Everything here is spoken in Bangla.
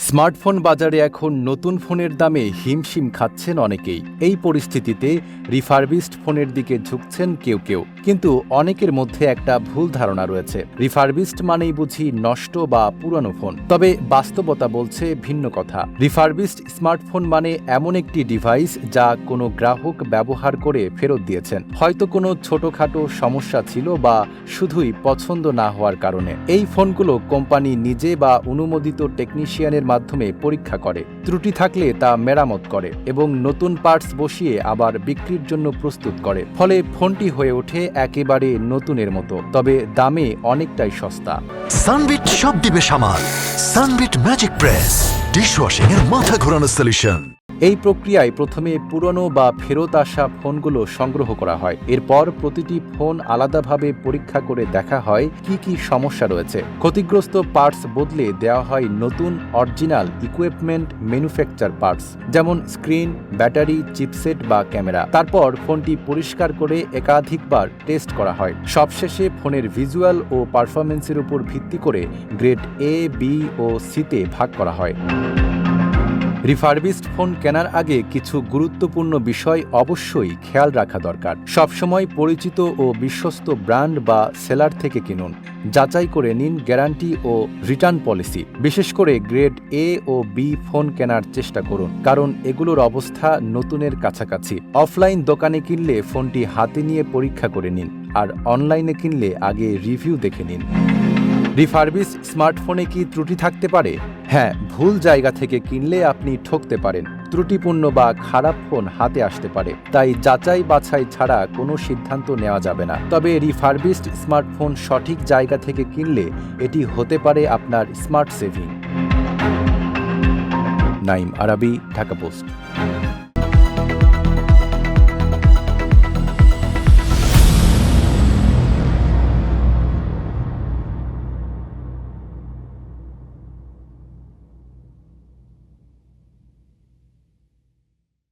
স্মার্টফোন বাজারে এখন নতুন ফোনের দামে হিমশিম খাচ্ছেন অনেকেই। এই পরিস্থিতিতে রিফারবিশড ফোনের দিকে ঝুঁকছেন কেউ কেউ। কিন্তু অনেকের মধ্যে একটা ভুল ধারণা রয়েছে, রিফারবিশড মানেই বুঝি নষ্ট বা পুরনো ফোন। তবে বাস্তবতা বলছে ভিন্ন কথা। রিফারবিশড স্মার্টফোন মানে এমন একটি ডিভাইস যা কোনো গ্রাহক ব্যবহার করে ফেরত দিয়েছেন, হয়তো কোনো ছোটখাটো সমস্যা ছিল বা শুধুই পছন্দ না হওয়ার কারণে। এই ফোনগুলো কোম্পানি নিজে বা অনুমোদিত টেকনিশিয়ানের মাধ্যমে পরীক্ষা করে, ত্রুটি থাকলে তা মেরামত করে এবং নতুন পার্টস বসিয়ে আবার বিক্রির জন্য প্রস্তুত করে। ফলে ফোনটি হয়ে ওঠে একেবারে নতুনের মতো, তবে দামে অনেকটাই সস্তা। সানবিট সব দিবে সামাল। সানবিট ম্যাজিক প্রেস ডিশওয়াশিং এর মাথা ঘোরানো সলিউশন। এই প্রক্রিয়ায় প্রথমে পুরনো বা ফেরত আসা ফোনগুলো সংগ্রহ করা হয়। এরপর প্রতিটি ফোন আলাদাভাবে পরীক্ষা করে দেখা হয় কি কি সমস্যা রয়েছে। ক্ষতিগ্রস্ত পার্টস বদলে দেওয়া হয় নতুন অরিজিনাল ইকুইপমেন্ট ম্যানুফ্যাকচার পার্টস, যেমন স্ক্রিন, ব্যাটারি, চিপসেট বা ক্যামেরা। তারপর ফোনটি পরিষ্কার করে একাধিকবার টেস্ট করা হয়। সবশেষে ফোনের ভিজুয়াল ও পারফরমেন্সের উপর ভিত্তি করে গ্রেড এ, বি ও সিতে ভাগ করা হয়। রিফারবিশড ফোন কেনার আগে কিছু গুরুত্বপূর্ণ বিষয় অবশ্যই খেয়াল রাখা দরকার। সবসময় পরিচিত ও বিশ্বস্ত ব্র্যান্ড বা সেলার থেকে কিনুন। যাচাই করে নিন গ্যারান্টি ও রিটার্ন পলিসি। বিশেষ করে গ্রেড এ ও বি ফোন কেনার চেষ্টা করুন, কারণ এগুলোর অবস্থা নতুনের কাছাকাছি। অফলাইন দোকানে কিনলে ফোনটি হাতে নিয়ে পরীক্ষা করে নিন, আর অনলাইনে কিনলে আগে রিভিউ দেখে নিন। রিফারবিশড স্মার্টফোনে কি ত্রুটি থাকতে পারে? হ্যাঁ, ভুল জায়গা থেকে কিনলে আপনি ঠকতে পারেন। ত্রুটিপূর্ণ বা খারাপ ফোন হাতে আসতে পারে, তাই যাচাই বাছাই ছাড়া কোনো সিদ্ধান্ত নেওয়া যাবে না। তবে রিফারবিশড স্মার্টফোন সঠিক জায়গা থেকে কিনলে এটি হতে পারে আপনার smart saving. Naim Arabi, Dhaka post.